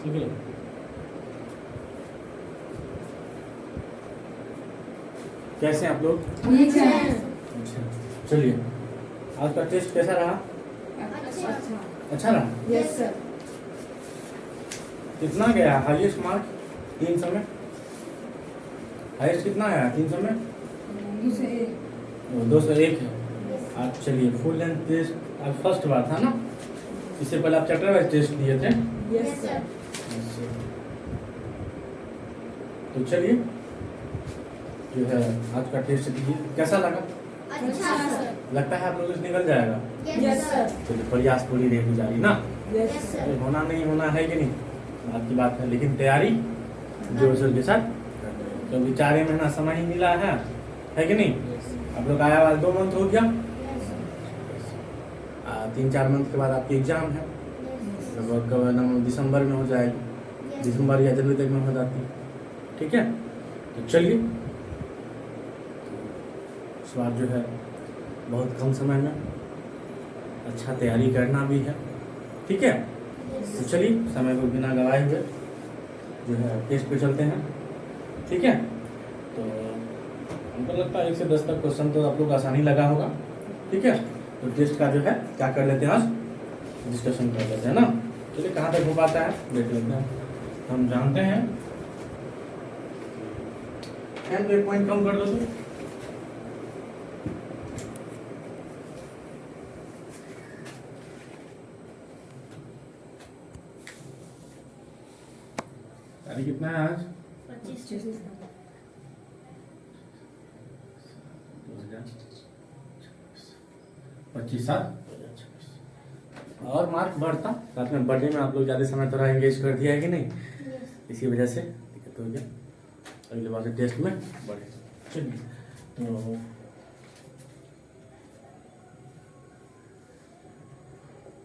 लिख लो। कैसे हैं आप लोग? अच्छा, चलिए आज का टेस्ट कैसा रहा? अच्छा रहा। Yes sir. कितना गया हाईएस्ट मार्क 300 में? हाईएस्ट कितना आया 300 में? 201 है। आप चलिए फुल लेंथ टेस्ट आज फर्स्ट बार था ना, इससे पहले आप चैप्टर वाइज टेस्ट दिए थे। Yes sir. तो चलिए जो है आज का टेस्ट दीजिए, कैसा लगा? अच्छा सर। लगता है आप लोग निकल जाएगा? Yes sir. तो प्रयास पूरी रहेगी जारी ना, यस सर। होना नहीं होना है कि नहीं आपकी बात है, लेकिन तैयारी जोर शोर के साथ, क्योंकि 4 महीना समय ही मिला है कि नहीं? आप लोग आया वाला 2 मंथ हो गया, 3-4 मंथ के बाद आपकी एग्जाम है, लगभग दिसंबर में हो जाएगी, दिसंबर या जनवरी तक में हो जाती है। ठीक है, तो चलिए इस बार जो है बहुत कम समय में अच्छा तैयारी करना भी है। ठीक है, तो चलिए समय को बिना गवाए हुए जो है टेस्ट पे चलते हैं। ठीक है, तो हमको लगता है 1 से 10 तक क्वेश्चन तो आप लोग आसानी लगा होगा। ठीक है, तो टेस्ट का जो है क्या कर लेते हैं, आज डिस्कशन कर लेते हैं ना। चलिए कहाँ तक हो पाता है देख लेते हैं। हम जानते हैं तो 1 पॉइंट कम कर दो तो तारीख कितना है आज? 25/7/2026। और मार्क बढ़ता, साथ में बर्थडे में आप लोग ज़्यादा समय थोड़ा एंगेज कर दिया है कि नहीं, इसी वजह से दिक्कत हो गया, अगले बार से टेस्ट में बढ़े। चलिए तो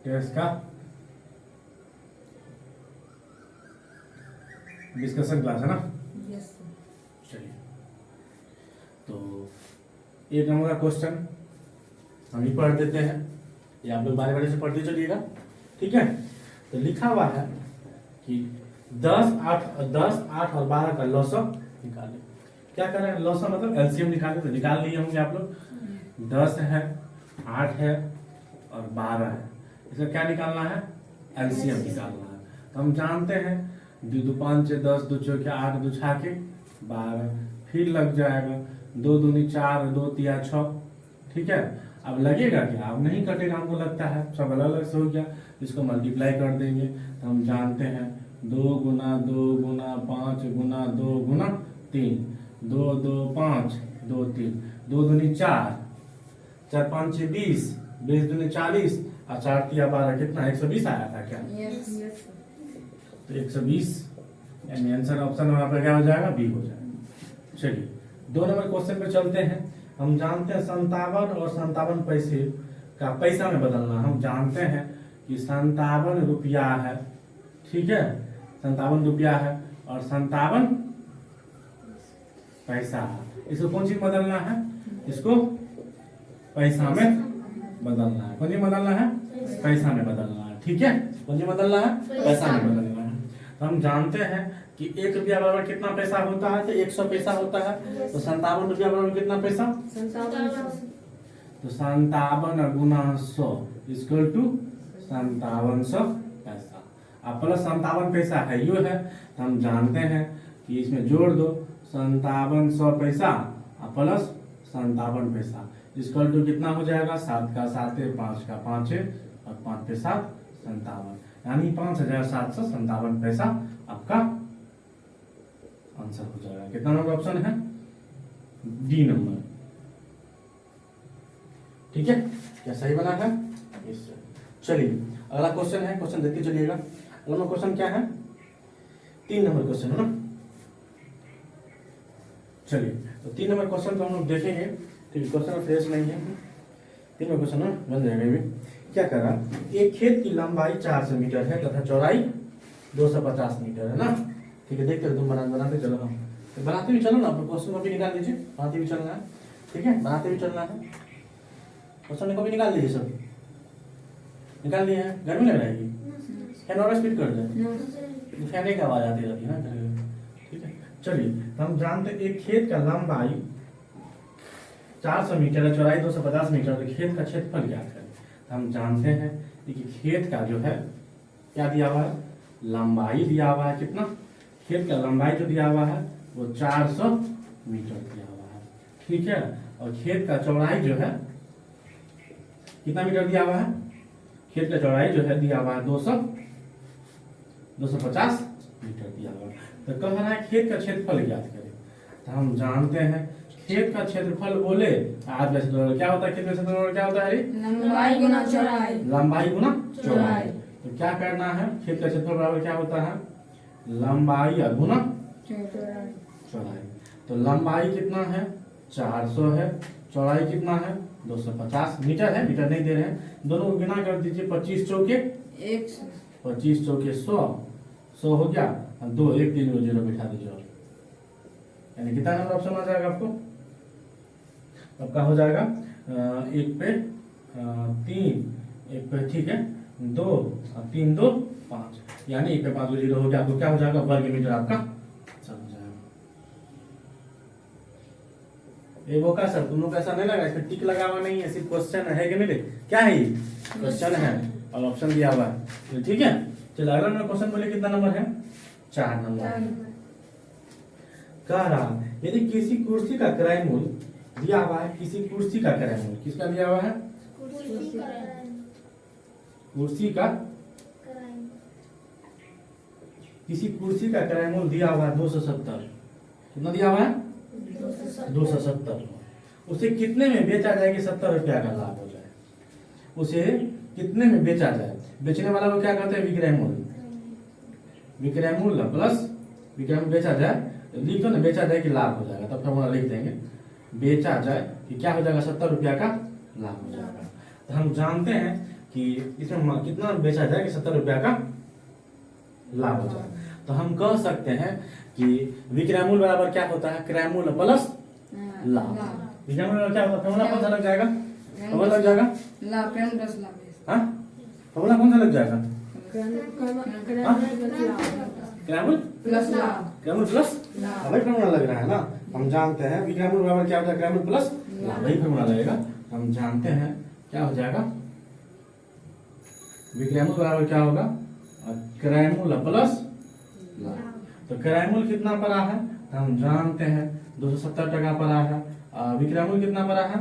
टेस्ट का डिस्कशन क्लास है ना। Yes sir. चलिए तो 1 नंबर का क्वेश्चन हम ही पढ़ देते हैं, ये आप लोग बारी बारी से पढ़ते चलिएगा। ठीक है, तो लिखा हुआ है कि 10, 8 और 12 का लॉसम निकालें। क्या कर रहे हैं? लॉसम मतलब एलसीएम निकालें। तो निकाल लिए होंगे आप लोग। 10 है, 8 है और 12 है, इसका क्या निकालना है? एलसीएम निकालना है। तो हम जानते हैं 2 2 5 6 10, 2 4 8, 2 6 के 12, फिर लग जाएगा 2 दूनी 4, 2 तिया 6। ठीक है, अब लगेगा क्या? अब नहीं कटेगा, हमको लगता है सब अलग अलग से हो गया, इसको मल्टीप्लाई कर देंगे। तो हम जानते हैं 2 गुना 2 गुना 5 गुना 2 गुना 3, 2 2 5 2 3, 2 दूनी 4, 4 5 6 20, 20 दूनी 40 और 4 तिया 12, कितना 120 आया था क्या? Yes yes sir. तो 120 यानी आंसर ऑप्शन वहां पर क्या हो जाएगा? बी हो जाएगा। चलिए 2 नंबर क्वेश्चन पे चलते हैं। हम जानते हैं 57 और 57 पैसे का पैसा में बदलना। हम जानते हैं कि 57 रुपया है, ठीक है, 57 रुपया है और 57 पैसा है। इसको कौन सी बदलना है? इसको पैसा में बदलना है। कौन सी बदलना है? पैसा में बदलना है। ठीक है, कौन सी बदलना है? पैसा में बदलना है। तो हम जानते हैं कि 1 रुपया बराबर कितना पैसा होता है? तो 100 पैसा होता है। तो 57 रुपया बराबर कितना पैसा? 57। तो 57 गुना 100 इक्वल टू 5700 पैसा। अब प्लस 57 पैसा है यो है, तो हम जानते हैं कि इसमें जोड़ दो 5700 पैसा और प्लस 57 पैसा इक्वल टू कितना हो जाएगा? 7 का 7 है, 5 का 5 है और 5 पे 7 57, यानी 5757 पैसा आपका आंसर हो जाएगा। कितना नंबर ऑप्शन है? D number. ठीक है, क्या सही बना है? चलिए अगला क्वेश्चन है, क्वेश्चन देखते चलिएगा। अगला क्वेश्चन क्या है? 3 नंबर क्वेश्चन है ना। चलिए तो 3 नंबर क्वेश्चन तो हम लोग देखेंगे। ठीक है, क्वेश्चन फ्रेश नहीं है, 3 नंबर क्वेश्चन बन जाएगा। भी क्या कर रहा? एक खेत की लंबाई 400 मीटर है तथा चौड़ाई 250 मीटर है ना। ठीक है, देखते हो तुम बनाते चलो। हम तो बनाते भी चलो ना, क्वेश्चन को भी निकाल दीजिए, बनाते भी चलना है। ठीक है, बनाते भी चलना है, क्वेश्चन को भी निकाल दीजिए। सब निकाल दिए हैं, गर्मी लग रही फैन और स्पीड कर दे, नो फैन की आवाज आती रहती है ना। ठीक है, चलिए तो हम जानते हैं एक खेत का लंबाई 400 मीटर है, चौड़ाई 250 मीटर, तो खेत का क्षेत्रफल क्या है। तो हम जानते हैं कि खेत का जो है क्या दिया हुआ है, लंबाई दिया हुआ है। कितना, खेत का लंबाई जो दिया हुआ है वो 400 मीटर दिया हुआ है। ठीक है, और खेत का चौड़ाई जो है कितना मीटर दिया हुआ है, खेत का चौड़ाई जो है दिया हुआ है 250 मीटर दिया हुआ है। तो कह रहा है खेत का क्षेत्रफल ज्ञात करें। तो हम जानते हैं खेत का क्षेत्रफल बोले आठ वैसे क्या होता है, खेत का क्षेत्रफल क्या होता है, लंबाई गुना चौड़ाई। लंबाई गुना चौड़ाई। चौड़ाई। तो क्या करना है, खेत का क्षेत्रफल बराबर क्या होता है, लंबाई गुना चौड़ाई। चौड़ाई। तो लंबाई कितना है 400 है, चौड़ाई कितना है 250 मीटर है, मीटर नहीं दे रहे हैं, दोनों को गुना कर दीजिए, 25 चौके 100। 25 चौके 100 हो गया, 2 1 3 0 बिठा दीजिए, यानी कितना नंबर ऑप्शन आ जाएगा आपको, आपका हो जाएगा एक पे 3, एक पे ठीक है 2 और 3 2 5, यानी एक पे 5 0 हो गया। आपको क्या हो जाएगा, वर्ग मीटर आपका चल जाएगा। ये वो का सर तुम लोग ऐसा नहीं लगा, इसमें टिक लगा हुआ नहीं है, सिर्फ क्वेश्चन है कि नहीं, क्या है ये क्वेश्चन है और ऑप्शन दिया हुआ है। तो ठीक है, चलो अगला नंबर क्वेश्चन बोले कितना नंबर है, 4 नंबर। कह रहा यदि किसी कुर्सी का क्रय मूल्य दिया हुआ है, किसी कुर्सी का क्रय मूल्य किसका दिया हुआ है, कुर्सी का, किसी कुर्सी का क्रय मूल्य दिया हुआ है 270, कितना दिया हुआ है 270, उसे कितने में बेचा जाए कि 70 रुपया का लाभ हो जाए, उसे कितने में बेचा जाए, बेचने वाला को क्या कहते हैं, विक्रय मूल्य, विक्रय मूल्य प्लस विक्रय में बेचा जाए, लिख दो ना, बेचा जाए कि लाभ हो जाएगा, तब फॉर्मूला लिख देंगे, बेचा जाए कि क्या हो जाएगा 70 रुपया का लाभ हो जाएगा। तो हम जानते हैं कि इसमें कितना बेचा जाए कि 70 रुपया का लाभ हो जाएगा। तो हम कह सकते हैं कि विक्रय मूल्य बराबर क्या होता है, क्रय मूल्य प्लस लाभ। विक्रय मूल्य क्या होता है, फॉर्मूला कौन सा लग जाएगा, फॉर्मूला लग जाएगा, लाभ क्रय प्लस लाभ। हाँ फॉर्मूला कौन सा लग जाएगा, क्रय क्रय मूल्य प्लस लाभ। क्रय मूल्य प्लस लाभ, वही फॉर्मूला लग रहा है ना। हम जानते हैं विक्रय मूल्य बराबर क्या होता है, क्रय मूल्य प्लस लाभ, वही फॉर्मूला लगेगा। हम जानते हैं क्या हो जाएगा, विक्रय मूल्य बराबर क्या होगा, क्रय मूल्य प्लस लाभ। तो क्रय मूल्य कितना पड़ा है, तो हम जानते हैं 270 टका पड़ा है, विक्रय मूल्य कितना पड़ा है,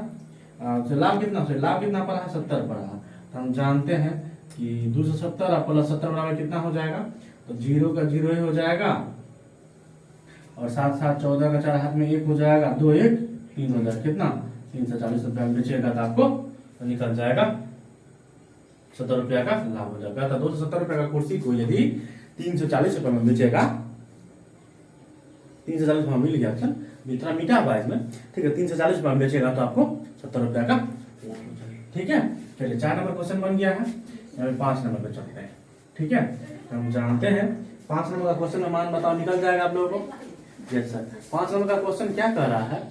लाभ कितना, लाभ कितना पड़ा है 70 पड़ा है। तो हम जानते हैं कि 270 और प्लस 70 बराबर कितना हो जाएगा, तो 0 का 0 ही हो जाएगा, और 7 7 14 का 4 हाथ में 1 हो जाएगा, 2 1 3 हो जाएगा, कितना 340 रुपया में बेचेगा तो आपको तो निकल जाएगा 70 रुपया का लाभ हो जाएगा। तो 270 रुपया का कुर्सी को यदि 340 रुपये में बेचेगा, 340 रुपये मिल गया, अच्छा इतना मीठा हुआ इसमें, ठीक है, 340 रुपये में बेचेगा तो आपको 70 रुपया का लाभ हो जाएगा। ठीक है, चलिए 4 नंबर क्वेश्चन बन गया है, 5 नंबर पे चलते हैं। ठीक है, तो हम जानते हैं 5 नंबर का क्वेश्चन में मान बताओ, निकल जाएगा आप लोगों को। यस सर, 5 नंबर का क्वेश्चन क्या कह रहा है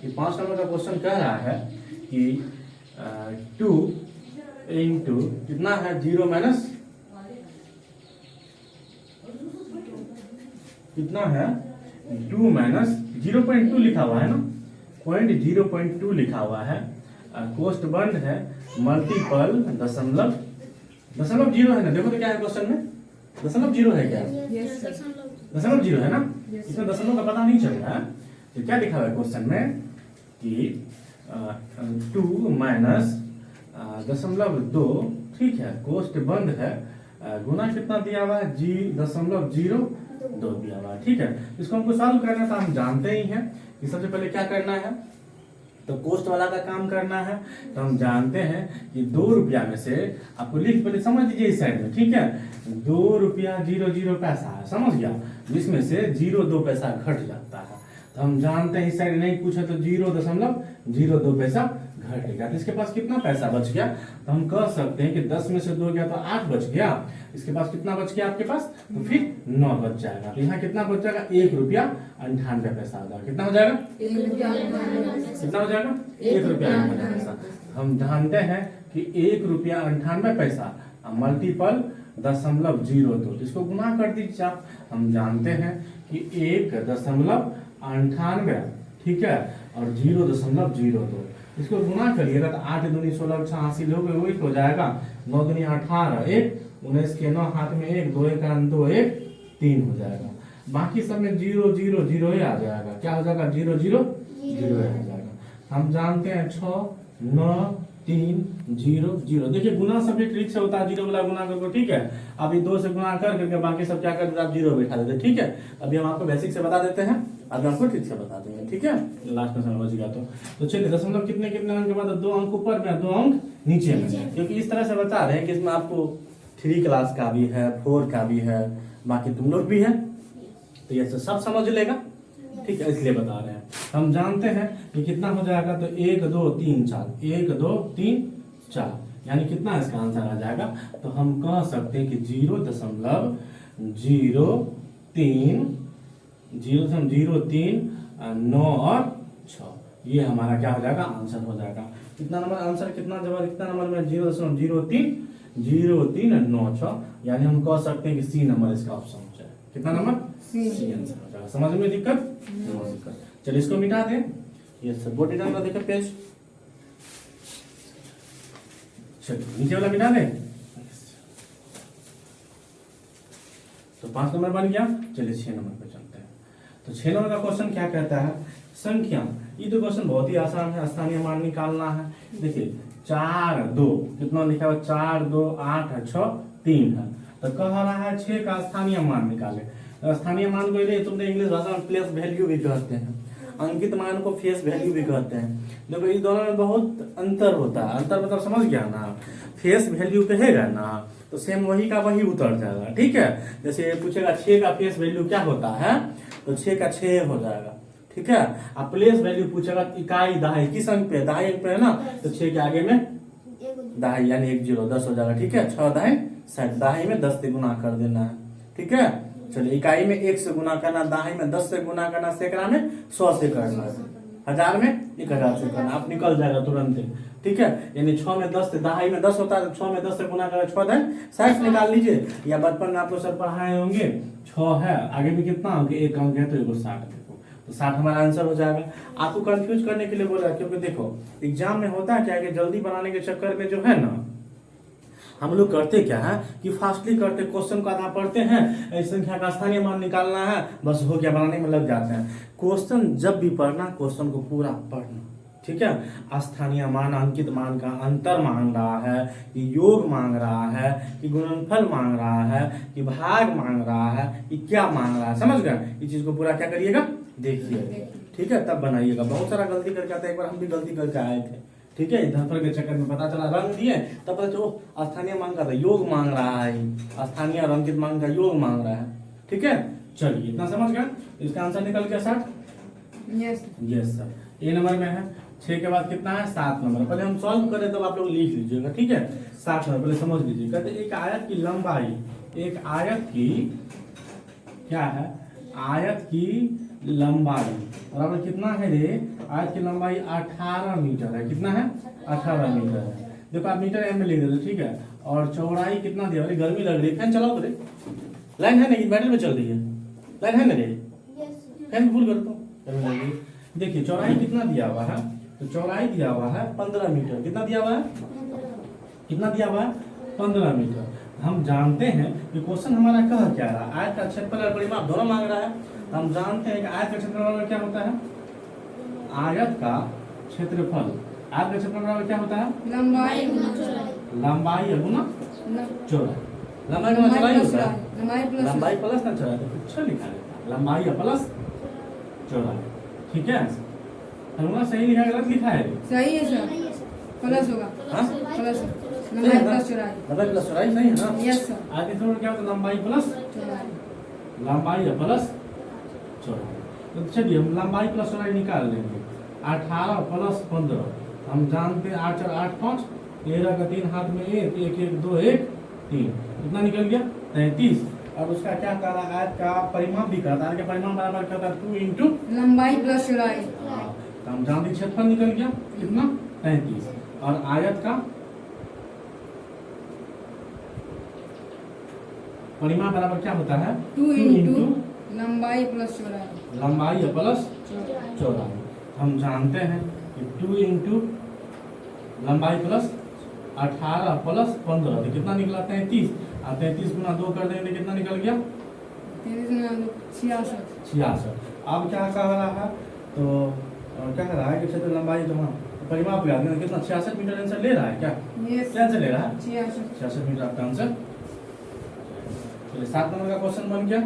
कि 5 नंबर का क्वेश्चन कह रहा है कि 2 इंटू कितना है 0 माइनस कितना है 2 माइनस 0.2 लिखा हुआ है ना, 0.2 लिखा हुआ है, कोष्ठ बंद है, मल्टीपल दशमलव 0 है ना, देखो तो क्या है क्वेश्चन में, दशमलव 0 है क्या, दशमलव 0 है ना, इसमें दशमलव का पता नहीं चल रहा है। तो क्या लिखा हुआ है क्वेश्चन में कि 2 माइनस 0.2, ठीक है, कोष्ठ बंद है, गुना कितना दिया हुआ है 0.02 दिया हुआ है। ठीक है, इसको हमको सॉल्व करना था, हम जानते ही हैं कि सबसे पहले क्या करना है, तो कोष्ठ वाला का काम करना है। तो हम जानते हैं कि 2 रुपया में से आपको लिख पहले समझ लीजिए इस साइड में, ठीक है, 2 रुपया 0 पैसा है, समझ गया, जिसमें से 0.2 पैसा घट जाता है। तो हम जानते हैं इस साइड नहीं कुछ है तो 0.02 पैसा घटेगा। तो इसके पास कितना पैसा बच गया, तो हम कह सकते हैं कि 10 में से 2 गया तो 8 बच गया, इसके पास कितना बच गया आपके पास, तो फिर 9 बच जाएगा। तो यहाँ कितना बच जाएगा, 1 रुपया 98 पैसा हो जाएगा, कितना हो जाएगा, कितना हो जाएगा 1 रुपया 98 पैसा। हम जानते हैं कि 1 रुपया 98 पैसा मल्टीपल 1.02, इसको गुना कर दीजिए आप। हम जानते हैं कि 1.98, ठीक है, और 0.02, इसको गुना करिएगा तो 8 दूनी 16 86 वही हो जाएगा। 9 दूनी 18, 1 19 के 9 हाथ में 1 2 1 2 1 3 हो जाएगा। बाकी सब में 0 0 0 ही आ जाएगा। क्या हो जाएगा? 0 0 0 आ जाएगा। हम जानते हैं 6 9 3 0 0। देखिए गुना सभी ट्रिक से होता है, 0 वाला गुना करके, ठीक है। अभी 2 से गुना कर करके बाकी सब क्या करते हैं, आप 0 बैठा देते, ठीक है। अभी हम आपको बेसिक से बता देते हैं, अभी आपको ट्रिक से बता देंगे, ठीक है। लास्ट में समझ गया तो चलिए, दशमलव कितने कितने अंक के बाद 2 अंक ऊपर में 2 अंक नीचे में, क्योंकि इस तरह से बता रहे हैं कि इसमें आपको 3 क्लास का भी है, 4 का भी है, बाकी तुम लोग भी है, तो ये सब समझ लेगा, ठीक है, इसलिए बता रहे हैं। हम जानते हैं कि कितना हो जाएगा, तो 1 2 3 4, 1 2 3 4, यानी कितना इसका आंसर आ जाएगा। तो हम कह सकते हैं कि 0.03 9 और 6, ये हमारा क्या हो जाएगा, आंसर हो जाएगा। कितना नंबर आंसर, कितना जब कितना नंबर में 0.0396, यानी हम कह सकते हैं कि सी नंबर इसका ऑप्शन हो जाए। कितना नंबर? सी आंसर हो जाएगा। समझ में दिक्कत? नो दिक्कत। चलिए इसको मिटा दें। ये सब बोर्ड डिटेल का देखिए पेज, चलिए नीचे वाला मिटा दें। तो 5 नंबर बन गया। चलिए 6 नंबर पे चलते हैं। तो 6 नंबर का क्वेश्चन क्या कहता है, संख्या। ये तो क्वेश्चन बहुत ही आसान है, स्थानीय मान निकालना है। देखिए 4 2, कितना लिखा हुआ, 4 2 8 6 3 है। तो कह रहा है 6 का स्थानीय मान निकाले। स्थानीय मान को ये तुमने इंग्लिश भाषा में प्लेस वैल्यू भी कहते हैं, अंकित मान को फेस वैल्यू भी कहते हैं। देखो इस दोनों में बहुत अंतर होता है। अंतर मतलब समझ गया ना, फेस वैल्यू कहेगा ना तो सेम वही का वही उतर जाएगा, ठीक है। जैसे पूछेगा 6 का फेस वैल्यू क्या होता है, तो 6 का 6 हो जाएगा, ठीक है। अब प्लेस वैल्यू पूछेगा इकाई दहाई, किस अंक पे, दहाई अंक पे है ना, तो 6 के आगे में दहाई यानी 1 0 10 हो जाएगा, ठीक है। 6 दहाई 60, दहाई में 10 से गुना कर देना है, ठीक है। चलिए इकाई में 1 से गुना करना, दहाई में 10 से गुना करना, सैकड़ा में 100 से करना, हजार में 1000 से करना, आप निकल जाएगा तुरंत, ठीक है। यानी 6 में 10 से, दहाई में 10 होता है, 6 में 10 से गुना करें 6 दहाई 60 निकाल लीजिए। या बचपन में आपको सर पढ़ाए होंगे 6 है, आगे भी कितना अंक, 1 अंक है तो 60 देखो, तो 60 हमारा आंसर हो जाएगा। आपको कंफ्यूज करने के लिए बोला, क्योंकि देखो एग्जाम में होता है क्या कि जल्दी बनाने के चक्कर में जो है ना, हम लोग करते क्या है कि फास्टली करते, क्वेश्चन को आधा पढ़ते हैं, इस संख्या का स्थानीय मान निकालना है, बस हो गया, बनाने में लग जाते हैं। क्वेश्चन जब भी पढ़ना, क्वेश्चन को पूरा पढ़ना, ठीक है। स्थानीय मान अंकित मान का अंतर मांग रहा है, कि योग मांग रहा है, कि गुणनफल मांग रहा है, कि भाग मांग रहा है, कि क्या मांग रहा है, समझ गए। इस चीज को पूरा क्या करिएगा, देखिए, ठीक है, तब बनाइएगा। बहुत सारा गलती करके आता है, एक बार हम भी गलती करके आए थे, ठीक है। इधर के चक्कर में पता चला रंग दिए, तब पता चलो स्थानीय मान का योग मांग रहा है, स्थानीय और अंकित मान का योग मांग रहा है, ठीक है। चलिए इतना समझ गए, इसका आंसर निकल गया 60। यस यस सर, ए नंबर में है। 6 के बाद कितना है, 7 नंबर। पहले हम सॉल्व करें तब आप लोग लिख लीजिएगा, ठीक है। 7 नंबर पहले समझ लीजिए। कहते एक आयत की लंबाई, एक आयत की क्या है, आयत की लंबाई बराबर कितना है रे, आयत की लंबाई 18 मीटर है। कितना है, 18 मीटर है। देखो आप मीटर में लिख देते, ठीक है। और चौड़ाई कितना दिया, गर्मी लग रही है, फैन चलाओ तो रे, लाइन है नहीं, बैटरी में चल रही है, लाइन है ना रे, फैन फुल कर दो। देखिए चौड़ाई कितना दिया हुआ है, तो चौड़ाई दिया हुआ है 15 मीटर। कितना दिया हुआ है, कितना दिया हुआ है, 15 मीटर। हम जानते हैं कि क्वेश्चन हमारा कह क्या रहा है, आयत का क्षेत्रफल और परिमाप दोनों मांग रहा है। हम जानते हैं कि आयत का क्षेत्रफल क्या होता है, आयत का क्षेत्रफल, आयत का क्षेत्रफल क्या होता है, लंबाई लंबाई गुना चौड़ाई। लंबाई गुना चौड़ाई होता है, लंबाई प्लस ना चौड़ाई, तो कुछ लिखा है लंबाई प्लस चौड़ाई, ठीक है। फॉर्मूला सही लिखा है, गलत लिखा है, सही है सर, प्लस होगा, हाँ प्लस लंबाई प्लस चौड़ाई, लंबाई प्लस चौड़ाई सही है ना। यस सर, आगे थोड़ा क्या होता है, लंबाई प्लस चौड़ाई, लंबाई प्लस चौड़ाई। तो चलिए हम लंबाई प्लस चौड़ाई निकाल लेंगे। 18 प्लस 15, हम जानते हैं 8 4 8 5, 13 का 3 हाथ में 1 1 1 2 1 3, कितना निकल गया 33। और उसका क्या कर रहा है, आयत का परिमाप भी करता है, परिमाप बराबर क्या होता है 2 इंटू लंबाई प्लस चौड़ाई। तो हम जानते क्षेत्रफल निकल गया कितना 33, और आयत का परिमाप बराबर क्या होता है? 2 2 इंटू into लंबाई प्लस चौड़ाई। लंबाई प्लस चौड़ाई। चौड़ाई। हम जानते हैं कि 2 इंटू लंबाई प्लस 18 प्लस 15 तो कितना निकला? 33। और 33 गुना 2 कर देंगे कितना निकल गया? 66। 66। अब क्या कह रहा है? तो कह रहा है कि क्षेत्र लंबाई जो है परिमाप लगा देना कितना? 66 मीटर आंसर ले रहा है क्या? यस। क्या आंसर ले रहा है? 66। 66 मीटर आपका आंसर। चलिए 7 नंबर का क्वेश्चन बन गया।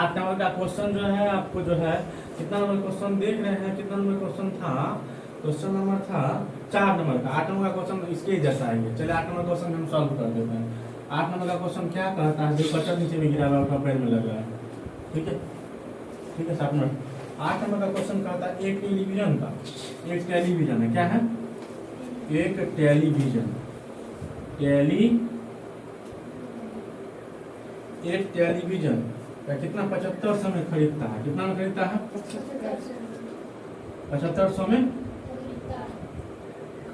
8 नंबर का क्वेश्चन जो है आपको जो है कितना नंबर क्वेश्चन देख रहे हैं? कितना नंबर क्वेश्चन था? क्वेश्चन नंबर था 4 नंबर का। 8 नंबर का क्वेश्चन इसके जैसा है। चलिए 8 नंबर क्वेश्चन हम सॉल्व कर देते हैं। 8 नंबर का क्वेश्चन क्या कहता है? जो बच्चा नीचे में गिरा हुआ है उसका पैर में लग रहा है। ठीक है, ठीक है 7 नंबर। 8 नंबर का क्वेश्चन कहता है एक टेलीविजन का, एक टेलीविजन है, क्या है? एक टेलीविजन, एक टेलीविजन का कितना 7500 में खरीदता है? कितना में खरीदता है? 7500 में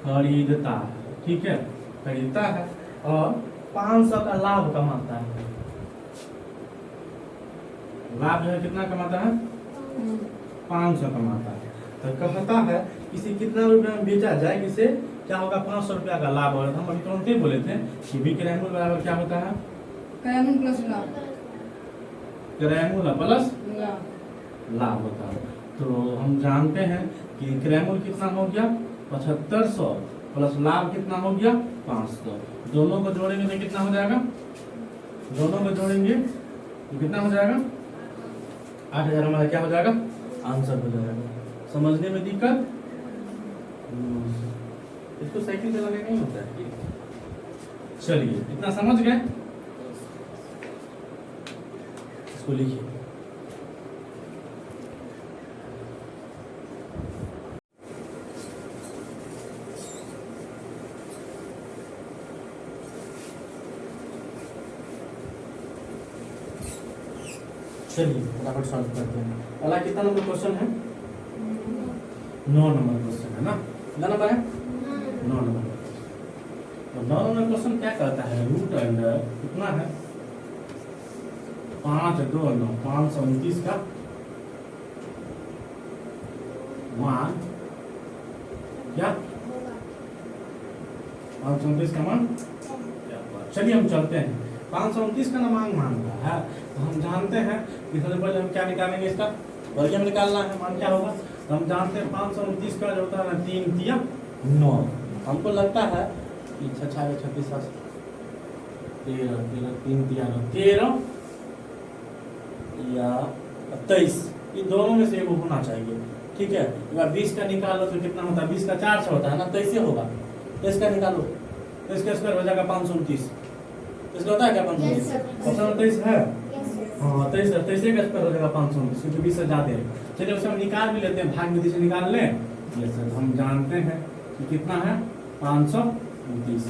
खरीदता है। ठीक है, खरीदता है और 500 का लाभ कमाता है। लाभ जो है कितना कमाता है? 500 कमाता है। तो कहता है किसी कितना रुपया में बेचा जाए, किसे क्या होगा? 500 रुपया का लाभ होगा। हम अभी तुरंत ही बोले थे कि बी क्रैमूल बराबर क्या होता है? क्रैमूल प्लस लाभ। क्रैमूल प्लस लाभ। लाभ होता है। तो हम जानते हैं कि क्रैमूल कितना हो गया? 7500 प्लस लाभ कितना हो गया? 500। दोनों को जोड़ेंगे तो कितना हो जाएगा? दोनों को जोड़ेंगे तो कितना हो जाएगा? 8000 हमारा क्या हो जाएगा? आंसर हो जाएगा। समझने में दिक्कत? इसको साइकिल चलाने नहीं होता है। चलिए इतना समझ गए, इसको लिखिए। चलिए फटाफट सॉल्व करते हैं। पहला कितना नंबर क्वेश्चन है? 9 नंबर क्वेश्चन है ना? कितना नंबर है? 9 नंबर। तो 9 नंबर क्वेश्चन क्या कहता है? रूट अंडर कितना है? 5 2 9 529 का मान क्या? 529 का मान। चलिए हम चलते हैं। 529 का मान मान रहा है तो हम जानते हैं कि सबसे पहले हम क्या निकालेंगे? इसका वर्ग में निकालना है। मान क्या होगा? तो हम जानते हैं 529 का जो होता है ना 3 तिया 9। हमको लगता है कि 6 6 36 13 13 3 तिया 9 13 या 23, इन दोनों में से एक होना चाहिए। ठीक है, अगर 20 का निकालो तो कितना होता है? 20 का 400 होता है ना, 23 होगा। तो इसका निकालो तो इसका स्क्वायर हो जाएगा 529। इसका होता है क्या? 529 ऑप्शन 23 है। हाँ 23 का स्क्वायर हो जाएगा 529 क्योंकि 20 से ज्यादा है। चलिए उसे हम निकाल भी लेते हैं, भाग विधि से निकाल लें। यस सर, हम जानते हैं कि कितना है? 529।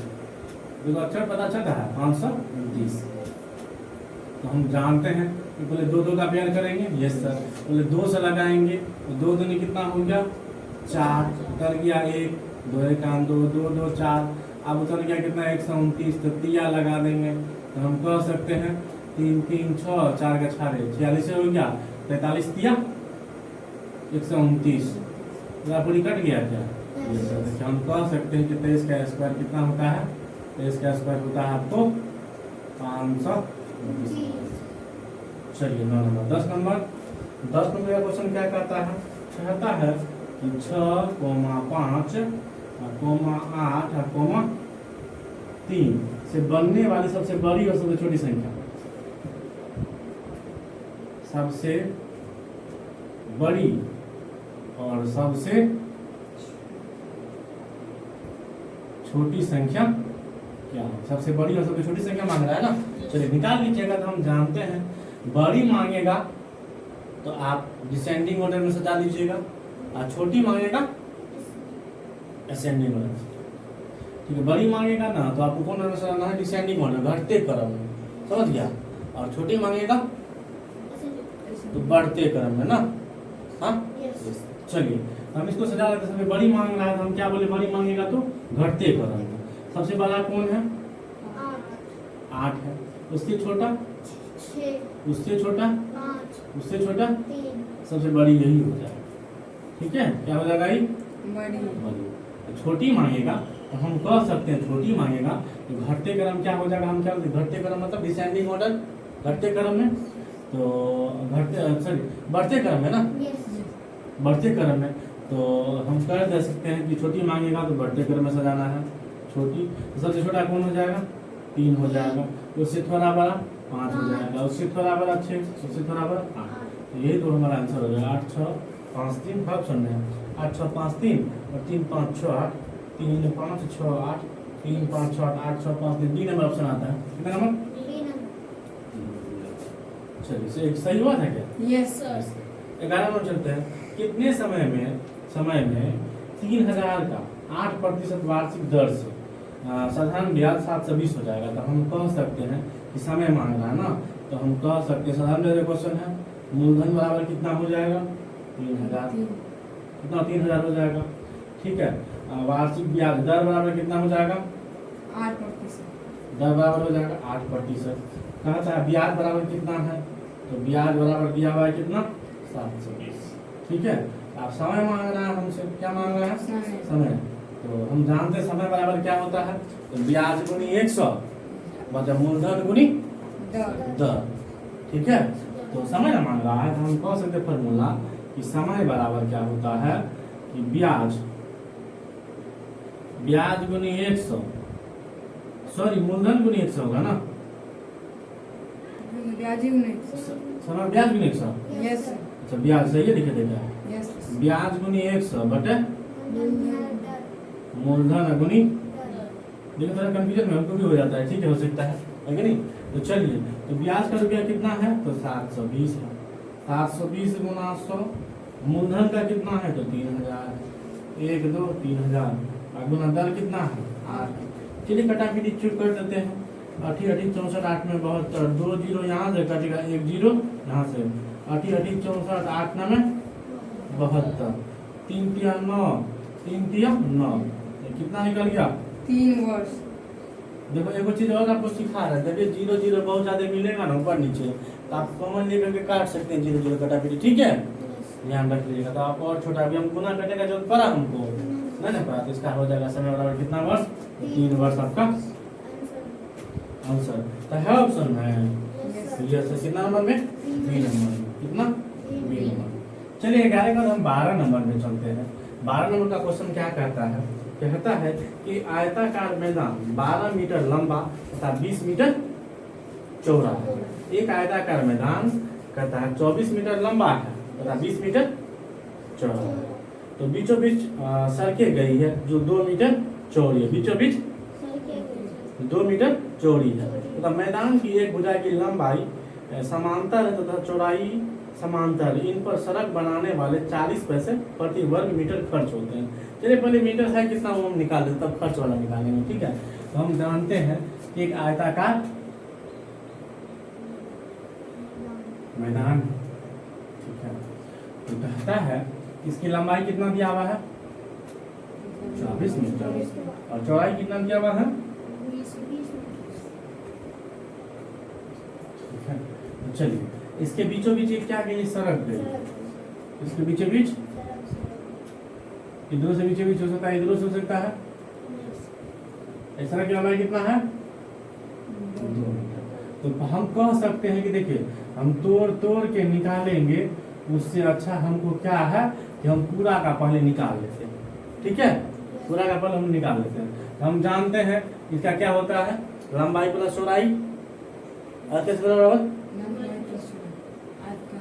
देखो अक्षर पता चलता है 529। तो हम जानते हैं कि पहले 2 2 का पेयर करेंगे। यस सर, पहले 2 से लगाएंगे तो 2 दूनी कितना हो गया? 4। उतर गया 1 2 1 2 2 2 4। अब उतर गया कितना? 129। तो तिया लगा देंगे तो हम कह सकते हैं 3 3 6 4 का 6 46 हो गया। 43 तिया 129 पूरी कट गया क्या? यस सर, तो हम कह सकते हैं कि 23 का स्क्वायर कितना होता है? 23 का स्क्वायर होता है आपको 529। चलिए 9 नंबर। 10 नंबर का क्वेश्चन क्या कहता है? कहता है कि 6, 5, 8, 3 से बनने वाली सबसे बड़ी और सबसे छोटी संख्या। सबसे बड़ी और सबसे छोटी संख्या क्या है? सबसे बड़ी और सबसे छोटी संख्या मांग रहा है ना। चलिए निकाल लीजिएगा। तो हम जानते हैं बड़ी मांगेगा तो आप डिसेंडिंग ऑर्डर में सजा लीजिएगा और छोटी मांगेगा असेंडिंग ऑर्डर। ठीक है, बड़ी मांगेगा ना तो आपको कौन ऑर्डर सजाना है? डिसेंडिंग ऑर्डर, घटते क्रम में। समझ गया? और छोटी मांगेगा तो बढ़ते क्रम में ना। हाँ चलिए हम इसको सजा लेते हैं। बड़ी मांग रहा है तो हम क्या बोले? बड़ी मांगेगा तो घटते क्रम में। सबसे बड़ा कौन है? 8 है। उससे छोटा, 6 उससे छोटा, 5 उससे छोटा, 3 सबसे बड़ी यही हो जाएगा। ठीक है, क्या हो जाएगा ये? बड़ी बड़ी। तो छोटी मांगेगा तो हम कह सकते हैं छोटी मांगेगा तो घटते क्रम क्या हो जाएगा, हम क्या घटते क्रम मतलब डिसेंडिंग ऑर्डर, घटते क्रम में तो घटते सॉरी बढ़ते क्रम में ना, यस बढ़ते क्रम में तो हम कर दे सकते हैं कि छोटी मांगेगा तो बढ़ते क्रम में सजाना है। छोटी तो सबसे छोटा कौन हो जाएगा? 3 हो जाएगा। उससे थोड़ा बड़ा 5 हो जाएगा। उससे थोड़ा बड़ा 6, उससे थोड़ा बड़ा 8। तो यही तो हमारा आंसर हो जाएगा 8 6 5 3। भाग सुन रहे हैं 8 6 5 3 और 3 5 6 8, 3 5 6 8, 3 5 6 8, 8 6 5 3, 3 नंबर ऑप्शन आता है। कितना नंबर? 3 नंबर। चलिए से एक सही हुआ था क्या? यस सर 11 नंबर चलते हैं। कितने समय में 3000 का 8% वार्षिक दर से साधारण ब्याज 720 हो जाएगा? तो हम कह सकते हैं कि समय मांग रहा है ना, तो हम कह सकते हैं साधारण ब्याज क्वेश्चन है, मूलधन बराबर कितना हो जाएगा? 3000। कितना? 3000 हो जाएगा। ठीक है, वार्षिक ब्याज दर बराबर कितना हो जाएगा? 8%। दर बराबर हो जाएगा 8%। कहता है ब्याज बराबर कितना है, तो ब्याज बराबर दिया हुआ है कितना? 720। ठीक है, आप समय मांग रहा है हमसे, क्या मांग रहा है? समय। समय। तो हम जानते हैं समय बराबर क्या होता है, तो ब्याज गुनी 100 मतलब मूलधन गुनी दर दर। ठीक है, तो समय ना मांग रहा है तो हम कह सकते फॉर्मूला कि समय बराबर क्या होता है कि ब्याज गुनी 100 सॉरी मूलधन गुनी 100 होगा ना, ब्याज ही नहीं। समय ब्याज गुनी 100। यस अच्छा ब्याज सही है, लिखे देगा यस ब्याज गुनी 100 बटे दर मूलधन गुनी। देखो थोड़ा कंफ्यूजन में हमको भी हो जाता है, ठीक है हो सकता है कि नहीं? तो चलिए, तो ब्याज का रुपया कितना है, तो 720 है। 720 गुना 100। मूलधन का कितना है, तो 3000। 1 2 3000 और गुना दर कितना है 8। चलिए कटाकटी चुप कर देते हैं। 8 8 64 8 में 72, 2 0 यहाँ से कटेगा, 1 0 यहाँ से। 8 8 64 8 9 में 72, 3 तिया 9, 3 तिया 9, कितना निकल गया? 3 वर्ष। देखो एक चीज और आपको सिखा रहा है, देखिए 0 0 बहुत ज्यादा मिलेगा ना ऊपर नीचे, तो आप कॉमन लेकर के काट सकते हैं 0 0 कटाकटी। ठीक है, ध्यान रख लीजिएगा। तो आप और छोटा, अभी हम गुना करने का जरूरत पड़ा हमको नहीं ना पड़ा, तो इसका हो जाएगा समय बराबर कितना वर्ष? 3 वर्ष आपका आंसर। तो है ऑप्शन में ये से कितना नंबर में? 3 नंबर में। कितना? 3 नंबर। चलिए 11 का हम 12 नंबर में चलते हैं। 12 नंबर का क्वेश्चन क्या कहता है? कहता है कि आयताकार मैदान 12 मीटर लंबा तथा 20 मीटर चौड़ा है। एक आयताकार मैदान कहता है 24 मीटर लंबा है तथा 20 मीटर चौड़ा है। तो बीचों बीच सड़कें गई है जो 2 मीटर चौड़ी है, बीचों बीच 2 मीटर चौड़ी है तथा मैदान की एक भुजा की लंबाई समांतर है तथा चौड़ाई समांतर। इन पर सड़क बनाने वाले 40 पैसे प्रति वर्ग मीटर खर्च होते हैं। चलिए पहले मीटर है कितना वो हम निकाल देते, तब खर्च वाला निकालेंगे। ठीक है, तो हम जानते हैं कि एक आयताकार मैदान, ठीक है, तो कहता है इसकी लंबाई कितना दिया हुआ है? 24 मीटर और चौड़ाई कितना दिया हुआ है? 20 ठीक है, तो चलिए इसके बीचों बीच एक क्या गई? सड़क गई। इसके बीचों बीच इधरों से बीचों बीच हो सकता है, इधरों से हो सकता है। सड़क की लंबाई कितना है? 2 मीटर। तो हम कह सकते हैं कि देखिए हम तोड़ के निकालेंगे, उससे अच्छा हमको क्या है कि हम पूरा का पहले निकाल लेते हैं। ठीक है, पूरा का पहले हम निकाल लेते हैं। हम जानते हैं इसका क्या होता है, लंबाई प्लस चौड़ाई और किस बराबर? लंबाई प्लस आयत का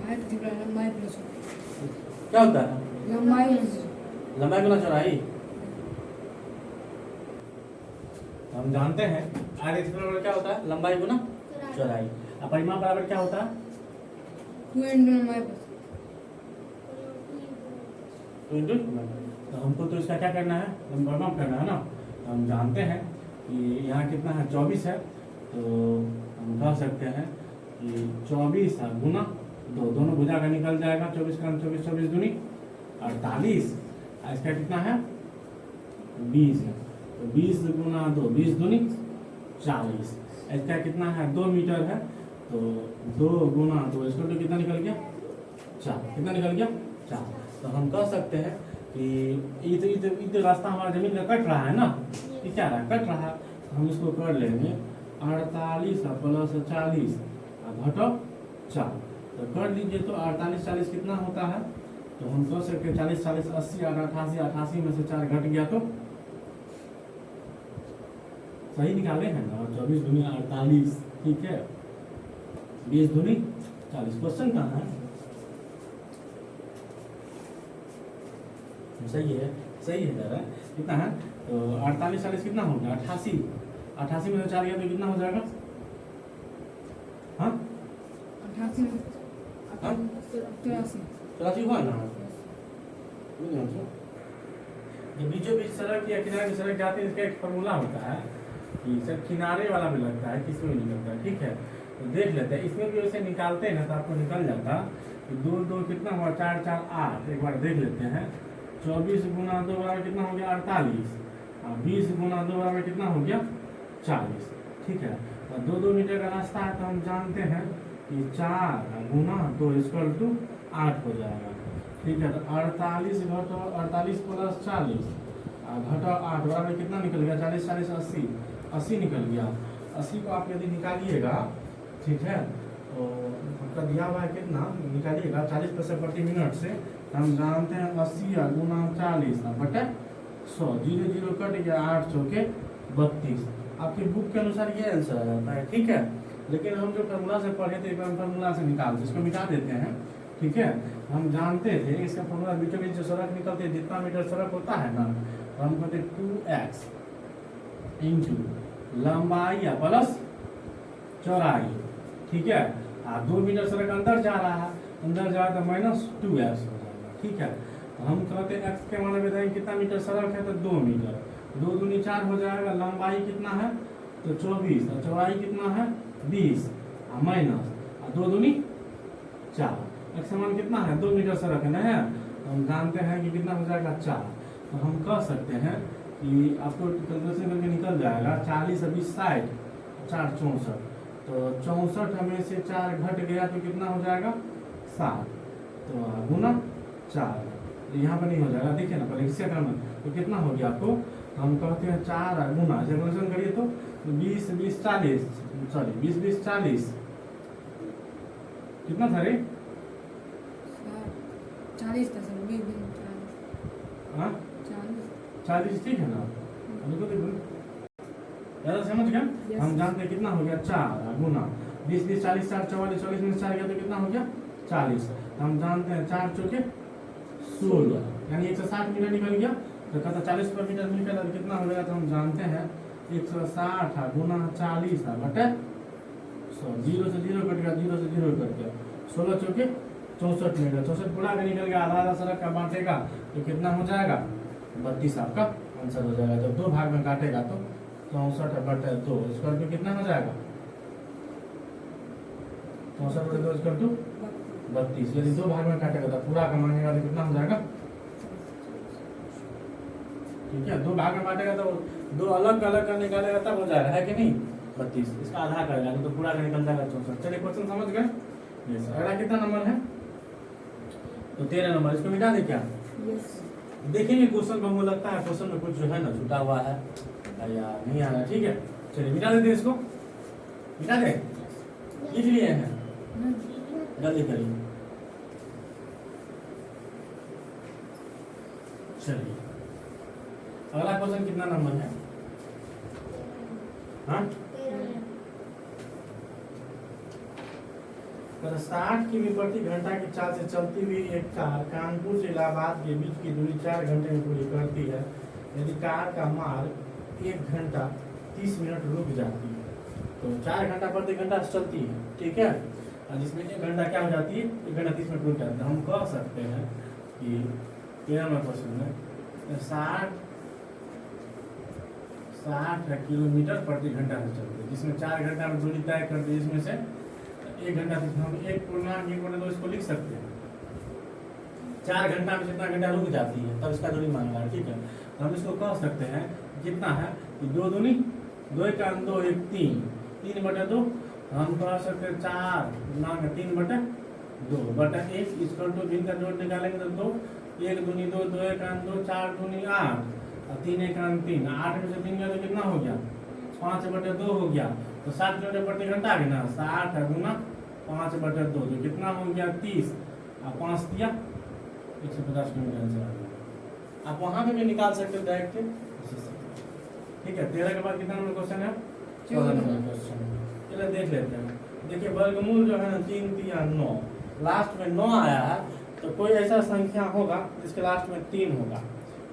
आयत की लंबाई प्लस क्या होता है? लंबाई गुना चौड़ाई। हम जानते हैं आर एक्स बराबर क्या होता है? लंबाई गुना चौड़ाई। और परिमाप बराबर क्या होता है? 2 into लंबाई प्लस 2 into। तो हमको तो इसका क्या करना है? परिमाप करना है ना। तो हम जानते हैं कि यहाँ कितना है? 24 है। तो हम कह सकते हैं कि 24 है गुना 2, दोनों भुजा का निकल जाएगा। 24 का 24, 24 दूनी 48। इसका कितना है? 20 है। तो 20 गुना 2, 20 दूनी 40। इसका कितना है 2 मीटर है, तो 2 गुना 2 इसको तो कितना निकल गया 4। कितना निकल गया 4। तो हम कह सकते हैं कि ये तो रास्ता हमारा जमीन का कट रहा है ना, ये क्या रहा है कट रहा है, तो हम इसको कर लेंगे 48 प्लस 40 घटो 4। तो कर लीजिए, तो 48 40 कितना होता है, तो हम कह सकते हैं 40 40 80 और 88, 88 में से 4 घट गया तो सही निकाले हैं ना, 24 दूनी 48, ठीक है, 20 दूनी 40। क्वेश्चन कहाँ है, सही है जरा कितना है, तो 48 40 कितना हो गया 88, 88 में से 4 गया तो कितना हो जाएगा, हाँ 88 में हाँ 83 84 हुआ ना। ये बीचों बीच सड़क या किनारे की सड़क जाती है, इसका एक फॉर्मूला होता है कि सर किनारे वाला भी लगता है, किसमें भी निकलता है, ठीक है। तो देख लेते हैं, इसमें भी वैसे निकालते हैं ना तो आपको निकल जाता, तो 2 2 कितना हुआ 4 4 8, एक बार देख लेते हैं। 24 गुना 2 बराबर कितना हो गया 48, और 20 गुना 2 बराबर कितना हो गया 40, ठीक है। और 2 2 मीटर का रास्ता है, तो हम जानते हैं कि 4 गुना 2 इक्वल टू 8 हो जाएगा, ठीक है। तो 48 घटो 48 प्लस 40 घटो 8 बराबर कितना निकल गया 40 40 80, 80 निकल गया। 80 को आप यदि निकालिएगा, ठीक है, तो आपका दिया हुआ है कितना निकालिएगा 40 पैसे प्रति मिनट से, तो हम जानते हैं 80 गुना 40 बटे 100, 0 0 कट गया 8 चौके 32। आपकी बुक के अनुसार ये आंसर आ जाता है, ठीक है। लेकिन हम जो फार्मूला से पढ़े थे, हम फार्मूला से निकालते, इसको मिटा देते हैं, ठीक है। हम जानते थे इसका फॉर्मूला बीचों बीच जो सड़क निकलती है, जितना मीटर सड़क होता है ना, तो हम कहते 2x इंटू लंबाई या प्लस चौड़ाई, ठीक है। 2 मीटर सड़क अंदर जा रहा है, अंदर जा रहा है तो -2x हो जाएगा, ठीक है। तो हम कहते हैं x के माने बताएंगे कितना मीटर सड़क है, तो 2 मीटर, 2 दूनी 4 हो जाएगा। लंबाई कितना है तो 24, और चौड़ाई कितना है 20, और माइनस 2 दूनी 4, x समान कितना है 2 मीटर सड़क है ना, है तो हम जानते हैं कि कितना हो जाएगा 4। तो हम कह सकते हैं कि आपको कैलकुलेशन करके निकल जाएगा 40 20 60, 4 64, तो 64 में से 4 घट गया तो कितना हो जाएगा 7, तो गुना 4, तो यहाँ पर नहीं हो जाएगा, देखिए ना पहले इससे करना, तो कितना हो गया आपको, हम कहते हैं 4 गुना कैलकुलेशन करिए तो 20 20 40, सॉरी 20 20 40 कितना था रे 40 था सर, 20 दिन 40 हाँ 40, ठीक है ना। देखो ज़्यादा समझ गया। Yes. हम जानते हैं कितना हो गया 4 गुना 20 20 40 4 44, 44 में 4 गया तो कितना हो गया 40। हम जानते हैं 4 चौके 16, यानी 160 मीटर निकल गया। तो कहता 40 पर मीटर निकल तो कितना हो गया, तो हम जानते हैं 160 गुना 40 बटे 100, 0 से 0 कट गया, 0 से 0 कट गया, 16 चौके 64 मीटर, 64 पूरा का निकल गया, आधा आधा सड़क का बांटेगा तो कितना हो जाएगा 32, आपका आंसर हो जाएगा। जब 2 भाग में काटेगा तो 64 बटे 2 स्क्वायर टू कितना हो जाएगा 64 बटे 2 स्क्वायर टू 32। यदि 2 भाग में काटेगा तो पूरा का मानेगा तो कितना हो जाएगा, ठीक है। 2 भाग में बांटेगा तो 2 अलग अलग का निकालेगा तब हो जाएगा, है कि नहीं 32, इसका आधा करेगा तो पूरा का निकल जाएगा 64। चलिए क्वेश्चन समझ गए। यस, अगला कितना नंबर है, तो 13 नंबर, इसको मिटा दे क्या, यस देखेंगे क्वेश्चन को, मुझे लगता है क्वेश्चन में कुछ जो है ना छूटा हुआ है या नहीं आ रहा, ठीक है। चलिए मिटा देते इसको, मिटा दे, लिख लिए हैं, जल्दी करिए। चलिए अगला क्वेश्चन कितना नंबर है, हाँ 60 किमी प्रति घंटा की चाल से चलती हुई एक कार कानपुर से इलाहाबाद के बीच की दूरी 4 घंटे में पूरी करती है। यदि कार का मार्ग 1 घंटा 30 मिनट रुक जाती है, तो 4 घंटा प्रति घंटा चलती है, ठीक है। और जिसमें 1 घंटा क्या हो जाती है, 1 घंटा 30 मिनट रुक जाती है। हम कह सकते हैं कि 13 नंबर क्वेश्चन में 60 किलोमीटर प्रति घंटा से चलती है, जिसमें 4 घंटा में दूरी तय करती है, इसमें से 1 घंटा हम 1 पूर्णांक 1 बटे 2 इसको लिख सकते हैं। 4 घंटा में जितना घंटा रुक जाती है तब इसका दूरी मांगा है, ठीक है। तो हम इसको कह सकते हैं कितना है कि 2 दूनी 2 का 2 1 3 3 बटा 2 हम कह सकते हैं 4 गुना में 3 बटा 2 बटा 1 इसको तो भिन्न का जोड़ निकालेंगे तो 2 1 दूनी 2 2 1 2 4 दूनी 8 और 3 1 3 8 में से 3 गया तो कितना हो गया 5 बटा 2 हो गया तो 7 किलोमीटर प्रति घंटा आ गया ना 60 गुना 5 बटा 2 तो कितना हो गया 30 और 5 दिया 150 किलोमीटर आंसर आ गया। आप वहां पे भी निकाल सकते हो डायरेक्ट। ठीक है 13 के बाद कितना नंबर क्वेश्चन है 14 नंबर क्वेश्चन। चलिए देख लेते हैं। देखिए वर्गमूल जो है ना 3 3 9 लास्ट में 9 आया है तो कोई ऐसा संख्या होगा जिसके लास्ट में 3 होगा।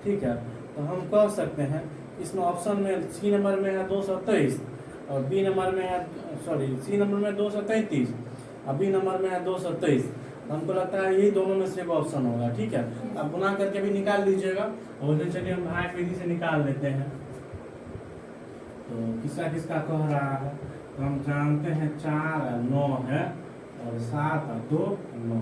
ठीक है तो हम कह सकते हैं इसमें ऑप्शन में सी नंबर में है 223 और बी नंबर में है सी नंबर में 233 और बी नंबर में है 223। हमको लगता है यही दोनों में से एक ऑप्शन होगा। ठीक है अब गुना करके भी निकाल लीजिएगा और फिर चलिए हम भाग विधि से निकाल लेते हैं। तो किसका किसका कह रहा है तो हम जानते हैं 4 और 9 है और 7 और 2 9।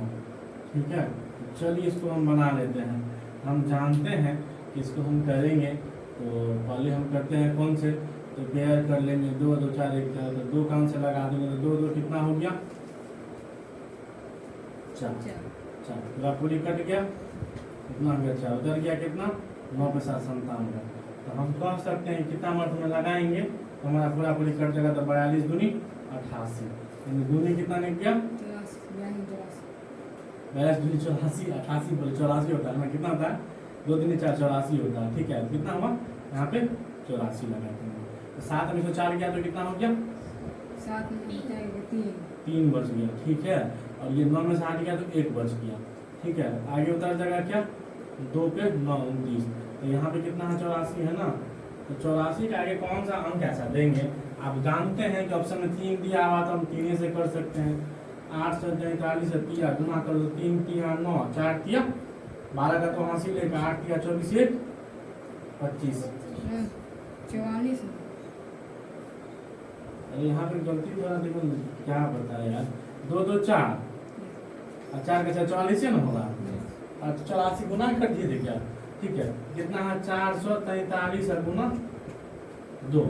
ठीक है तो चलिए इसको हम बना लेते हैं। हम जानते हैं कि इसको हम करेंगे तो पहले हम करते हैं कौन से तो पेयर कर लेंगे 2 2 4 1 4 तो 2 कान से लगा देंगे तो 2 2 कितना हो गया 4 4 पूरा पूरी कट गया कितना हो गया 4 उधर गया कितना 9 पे 7 97। तो हम कह सकते हैं कितना मर्द में लगाएंगे तो हमारा पूरा पूरी कट जाएगा तो 42 दूनी 88 यानी दूनी कितना निकल गया 42 दूनी 84 88 बोले 84 होता है ना कितना होता है 2 दूनी 4 84 होता है। ठीक है कितना हुआ यहाँ पे 84 लगाते हैं तो 7 में से 4 गया तो कितना हो गया 7 में 3 बच गया। ठीक है और ये 9 में से 8 गया तो 1 बच गया। ठीक है आगे उतर जाएगा क्या 2 पे 9 29 तो यहाँ पे कितना है 84 है ना तो 84 के आगे कौन सा अंक ऐसा देंगे। आप जानते हैं कि ऑप्शन में 3 दिया हुआ तो हम 3 से कर सकते हैं 8 से 43 से 3 गुना कर दो 3 3 9 4 तिया 12 का तो 80 लेकर 8 तिया 24 1 25। 44 अरे यहाँ पे गलती द्वारा देखो क्या बताया यार 2 2 4 और 4 का 44 है ना होगा और 84 गुना कर दिए थे क्या। ठीक है कितना है 443 है गुना 2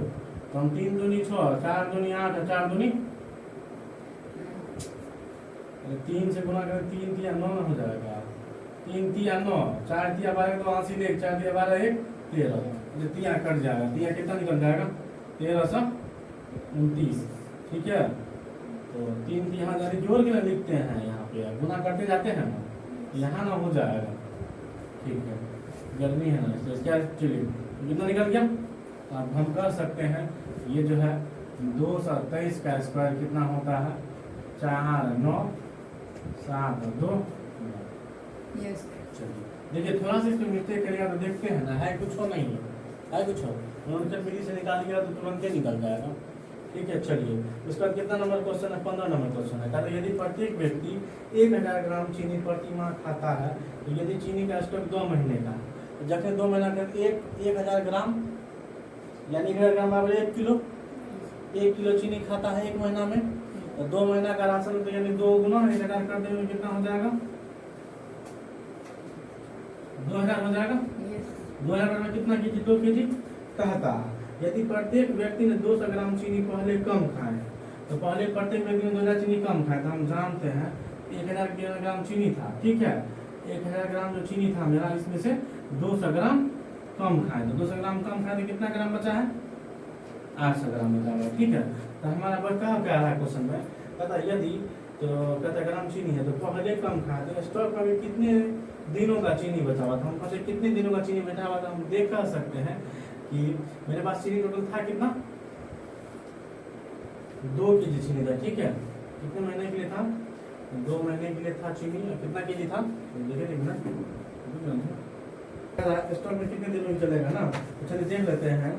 तो हम 3 दूनी 6 4 दूनी 8 और 4 दूनी 3 से गुना करें 3 तिया 9 हो जाएगा 3 तिया 9 4 तिया 12 तो 80 ले 4 तिया 12 1 13 तिया कट जाएगा तिया कितना निकल जाएगा 1329। ठीक है तो 3 यहाँ जारी जोड़ के लिखते हैं यहाँ पे गुना करते जाते हैं ना यहाँ ना हो जाएगा। ठीक है गर्मी है ना तो क्या चलिए कितना निकल गया अब हम कह सकते हैं ये जो है 223 का स्क्वायर कितना होता है 4 9 7 2। यस चलिए देखिए थोड़ा सा इसमें मिस्टेक करेगा तो देखते हैं ना है कुछ हो नहीं है कुछ हो उन्होंने विधि से निकालिएगा तो तुरंत ही निकल जाएगा। ठीक है चलिए उसका कितना नंबर क्वेश्चन है 15 नंबर क्वेश्चन है। कहते यदि प्रत्येक व्यक्ति 1000 ग्राम चीनी प्रति माह खाता है तो यदि चीनी का स्टॉक 2 महीने का तो जैसे 2 महीना का 1000 ग्राम यानी 1000 ग्राम बराबर 1 किलो 1 किलो चीनी खाता है 1 महीना में तो 2 महीना का राशन तो यानी 2 गुना 1000 कर देंगे कितना हो जाएगा 2000 हो जाएगा। 2000 में कितना केजी 2 केजी कहता है यदि प्रत्येक व्यक्ति ने 200 ग्राम चीनी पहले कम खाए तो पहले प्रत्येक व्यक्ति ने 2000 चीनी कम खाए तो हम जानते हैं 1000 ग्राम चीनी था। ठीक है 1000 ग्राम जो चीनी था मेरा इसमें से 200 ग्राम कम खाए तो 200 ग्राम कम खाए तो कितना ग्राम बचा है 800 ग्राम बचा है। ठीक है तो हमारा बता क्या रहा है क्वेश्चन में कहता यदि तो कहता ग्राम चीनी है तो पहले कम खाए तो स्टॉक में कितने दिनों का चीनी बचा हुआ था हम पहले कितने दिनों का चीनी बचा हुआ था हम देख कर सकते हैं कि मेरे पास चीनी टोटल था कितना 2 केजी चीनी था। ठीक है कितने महीने के लिए था 2 महीने के लिए था चीनी और कितना केजी था देखिए एक मिनट स्टॉक में कितने दिनों में चलेगा ना तो चलिए देख लेते हैं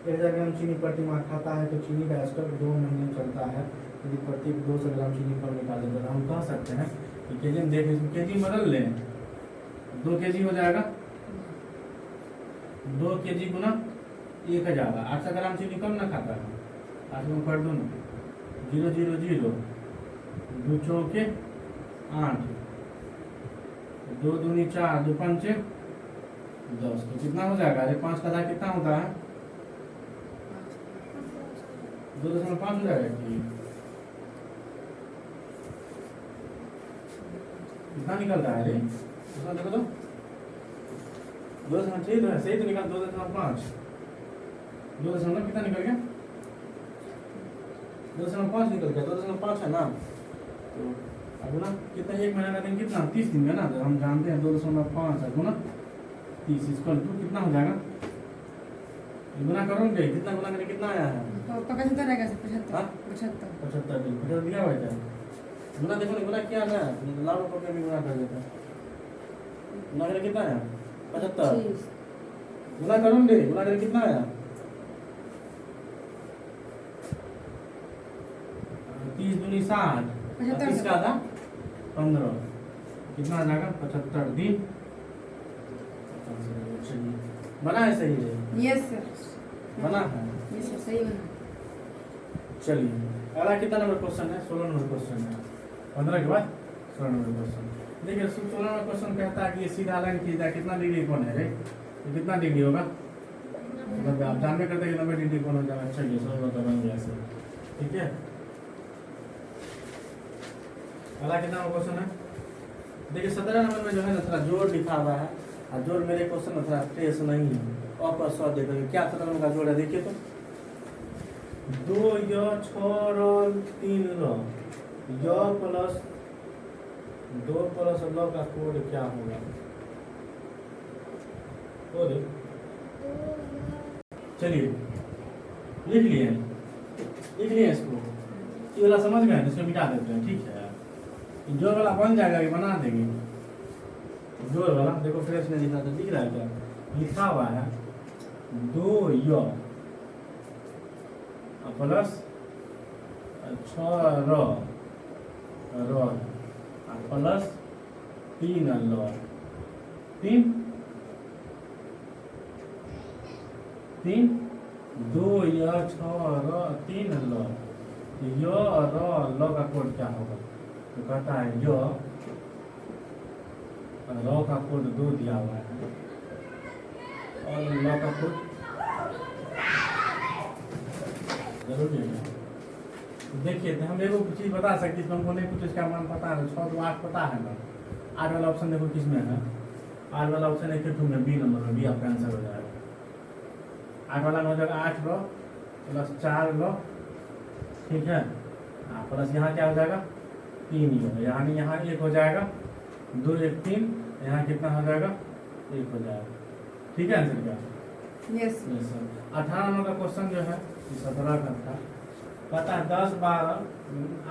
1000 ग्राम चीनी प्रति माह खाता है तो चीनी का स्टॉक 2 महीने चलता है यदि प्रत्येक 200 ग्राम चीनी कम निकाल देते तो हम कह सकते हैं कि केजी में देखें केजी बदल लें 2 केजी हो जाएगा 2 केजी गुना 1000 800 ग्राम चीनी कम ना खाता है 8 में कर दो ना 0 0 0 2 चौके 8 2 दूनी 4 2 पंचे 10 तो कितना हो जाएगा अरे 5 का आधा कितना होता है 2.5 हो जाएगा कि कितना निकल रहा है रे? उसमें देखो तो 2.6 तो है, सही तो निकल 2.5। 2 कितना निकल गया? 2.5 निकल गया, 2.5 है ना। तो अब ना कितना, 1 महीना का दिन कितना, 30 दिन का ना। तो हम जानते हैं 2.5 है गुना 30 इसको कितना हो जाएगा, गुना करोगे कितना, गुना करके कितना आया है? तो 75 आएगा सर, 75 हाँ? 75 75 दिन 50 दिया हुआ है। गुना देखो ना, गुना क्या है, लाभ को भी गुना कर देता है। गुना करके कितना आया? 75। 25 गुना करोगे, गुना करके कितना आया? 30 दूनी 60, 30 का आधा 15, कितना आ जाएगा? 75 दिन। चलिए, बना है सही है, यस सर, बना है। यस सर, सही बना। चलिए अगला कितना नंबर क्वेश्चन है? 16 नंबर क्वेश्चन है। 15 के बाद 16 नंबर क्वेश्चन। देखिए 16 नंबर क्वेश्चन कहता है कि ये सीधा लाइन खींचा कितना डिग्री कोण है रे? तो कितना डिग्री होगा? मतलब आप जानते करते हैं कि 90 डिग्री कोण हो जाएगा। चलिए 16 का बन गया ऐसे, ठीक है। अगला कितना नंबर क्वेश्चन है? देखिए 17 नंबर में जो है ना थोड़ा जोड़ लिखा हुआ है, और जोड़ मेरे क्वेश्चन में थोड़ा ट्रेस नहीं है। और सौ देखो क्या 17 नंबर का जोड़ है, देखिए तो 2 य 6 र 3 ल य प्लस 2 प्लस ल का कोड क्या होगा? कोड चलिए लिख लिए इसको, ये वाला समझ गए, इसको मिटा देते हैं, ठीक है। जोड़ वाला बन जाएगा, ये बना देंगे जोड़ वाला। देखो फ्रेश में लिखा था, दिख रहा है क्या? लिखा हुआ है 2 य प्लस 6 र प्लस 3 ल 3 2 य 6 र 3 ल य र ल का कोड क्या होगा? तो कहता है य र का कोड 2 दिया हुआ है और ल का कोड जरूरी है। देखिए तो हम एगो चीज बता सकते हैं, हमको नहीं कुछ इसका मान पता है। 6 2 8 पता है ना। 8 वाला ऑप्शन देखो किस में है? 8 वाला ऑप्शन है कि में बी नंबर में, बी आपका आंसर हो जाएगा। 8 वाला में हो जाएगा 8 रो प्लस 4 रो, ठीक है। प्लस यहाँ क्या हो जाएगा? 3 रो, यानी यहाँ 1 हो जाएगा, 2 1 3, यहाँ कितना हो जाएगा? 1 हो जाएगा, ठीक है आंसर क्या? Yes yes sir. 18 नंबर का क्वेश्चन जो है 17 का था, पता है 10 12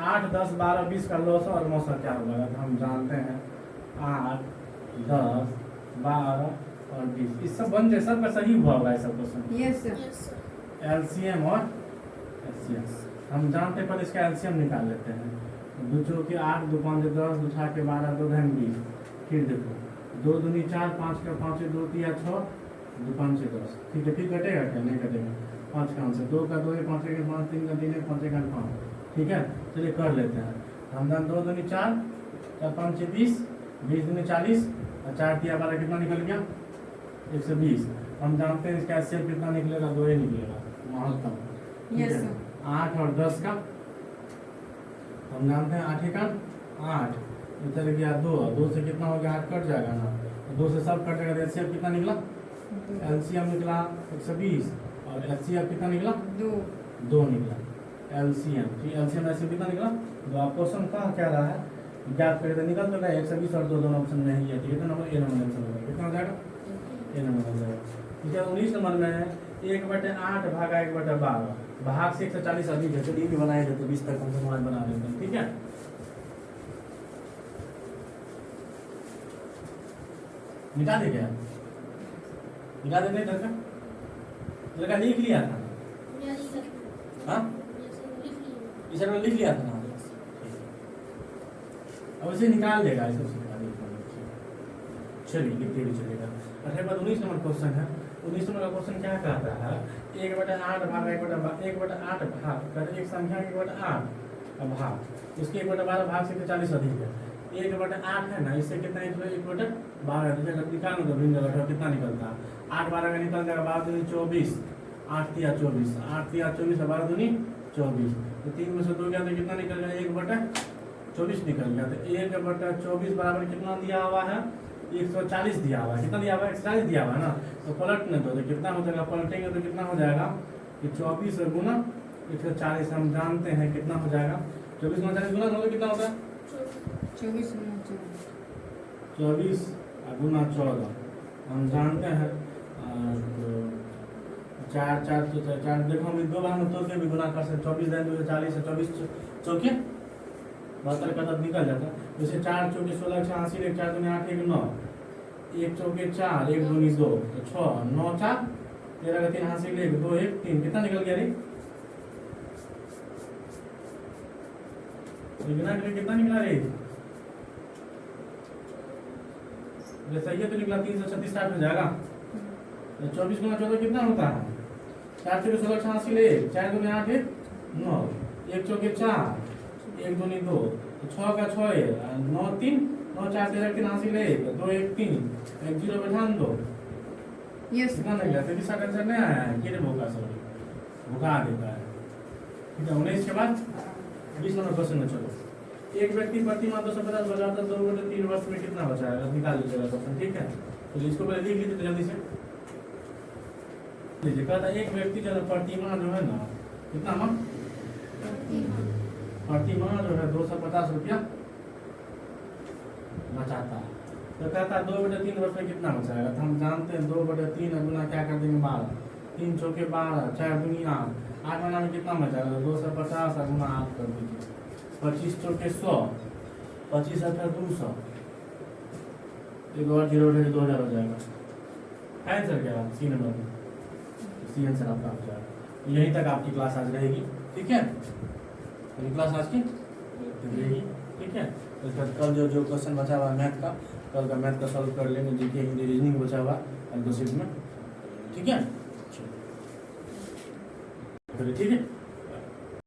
8 10 12 20 का लॉस और मौसा क्या होगा? तो हम जानते हैं 8 10 12 और 20, इस सब बन जाए, सबका सही हुआ होगा ये सब क्वेश्चन। यस सर, एलसीएम और एलसीएम हम जानते हैं, पर इसका एलसीएम निकाल लेते हैं। 2 चौकी 8 2 5 10 2 6 के 12 2 घन 20, फिर देखो 2 दूनी 4 5 के 5 2 3 6 2 5 10, ठीक है। फिर कटेगा क्या? नहीं कटेगा। 5 का आंसर 2 का 2 है, 5 का 5 3 का 3 है, 5 का 5, ठीक है। चलिए कर लेते हैं। हम जान 2 दूनी 4 4 5 6 20 20 दूनी 40 और 4 3 12 कितना निकल गया? 120। हम जानते हैं इसका एलसीएम कितना निकलेगा? 2 ही निकलेगा महत्तम, ठीक यस है। सर, 8 और 10 का हम जानते हैं 8 का 8 इधर गया 2 से कितना हो गया? 8 कट जाएगा ना, 2 से सब कट जाएगा। एलसीएम कितना निकला? एलसीएम निकला 120 और एचसीएफ कितना निकला? 2 निकला एलसीएम, ठीक। एलसीएम एचसीएफ कितना निकला? 2। आप क्वेश्चन कहाँ क्या रहा है ज्ञात करके निकल तो गया 120 और 2 दोनों ऑप्शन में ही है, ठीक है। तो नंबर ए नंबर आंसर होगा, कितना हो जाएगा? ए नंबर हो जाएगा, ठीक है। 19 नंबर में है 1/8 भागा 1/12, भाग से 140 अधिक है। चलिए भी बनाए देते 20 तक हम समाज बना देते हैं, ठीक है। मिटा दे क्या? मिटा देते इधर का, इधर का लिख लिया था, हाँ इस में लिख लिया था ना। अब इसे निकाल देगा, इसे निकाल देगा। चलिए लिखते हुए चलेगा। 19 नंबर क्वेश्चन है। 19 नंबर का क्वेश्चन क्या कहता है? 1/8 भाग 1/8 भाग कर एक संख्या 1/8 भाग उसके 1/12 भाग से 40 अधिक है। 1/8 है ना, इससे कितना 1/12 निकाल दो, भिन्न जगह कितना निकलता है? 8 12 का निकल जाएगा 12 दूनी 24, 8 3 24, 8 3 24 12 दूनी 24। तो 3 में से 2 गया तो कितना निकल गया, 1/24 निकल गया। तो 1/24 बराबर कितना दिया हुआ है, 140 दिया हुआ है। कितना दिया हुआ है, 140 दिया हुआ है ना। तो पलटने दो, तो कितना हो जाएगा, पलटेंगे तो कितना हो जाएगा कि 24 गुना 140 हम जानते हैं कितना हो जाएगा। 24 गुना 40 गुना मतलब कितना होता है, 24 गुना 14। 24 गुना 14 हम जानते हैं। तो 4 4 तो 4 देखो हम 2 बार में तोड़ के भी गुना कर सकते। 24 दिन 40 है, 24 चौके 72 का तब निकल जाता है। जैसे 4 चौके 16 86 1 4 दूनी 8 1 9 1 चौके 4 1 दूनी 2 तो 6 9 4 13 का 3 हासिल 1 2 1 3 कितना निकल गया रे, गुना के कितना निकला रे, जैसा ये तो निकला 336 60 हो जाएगा। तो 24 गुना 14 कितना होता है, 4 चौके 16 86 1 4 दूनी 8 1 9 1 चौके 4 1 दूनी 2 तो 6 का 6 है 9 3 9 4 13 3 हासिल 1 2 1 3 1 0 बैठान दो यस कितना निकला। तो इसका आंसर नहीं आया है, कितने भूखा सॉरी भूखा देता है। ठीक है 19 के बाद 20 नंबर क्वेश्चन में चलो। एक व्यक्ति प्रतिमाह 250 बजाता 2/3 वर्ष में कितना बचाएगा, निकाल लीजिएगा क्वेश्चन। ठीक है तो इसको पहले लिख लीजिए तो जल्दी से लीजिए। कहता है एक व्यक्ति जो है प्रतिमाह जो है ना कितना माह, प्रतिमाह जो है 250 रुपया बचाता है। तो कहता है 2/3 वर्ष में कितना बचाएगा। तो हम जानते हैं 2/3 गुना क्या कर देंगे 12 3 चौके 12 4 दूनी 8 8 महीना में कितना बचाएगा 250 गुना 8 कर दीजिए 25 चौके 100 25 अठारह 200 एक और 0 उठे 2000 हो जाएगा। आंसर क्या है सी नंबर में, सी आंसर आपका हो जाएगा। यहीं तक आपकी क्लास आज रहेगी। ठीक है मेरी क्लास आज की रहेगी। ठीक है तो कल जो क्वेश्चन बचा हुआ है मैथ का, कल का मैथ का सॉल्व कर लेंगे। जीके हिंदी रीजनिंग बचा हुआ कल को शिफ्ट में। ठीक है ठीक है।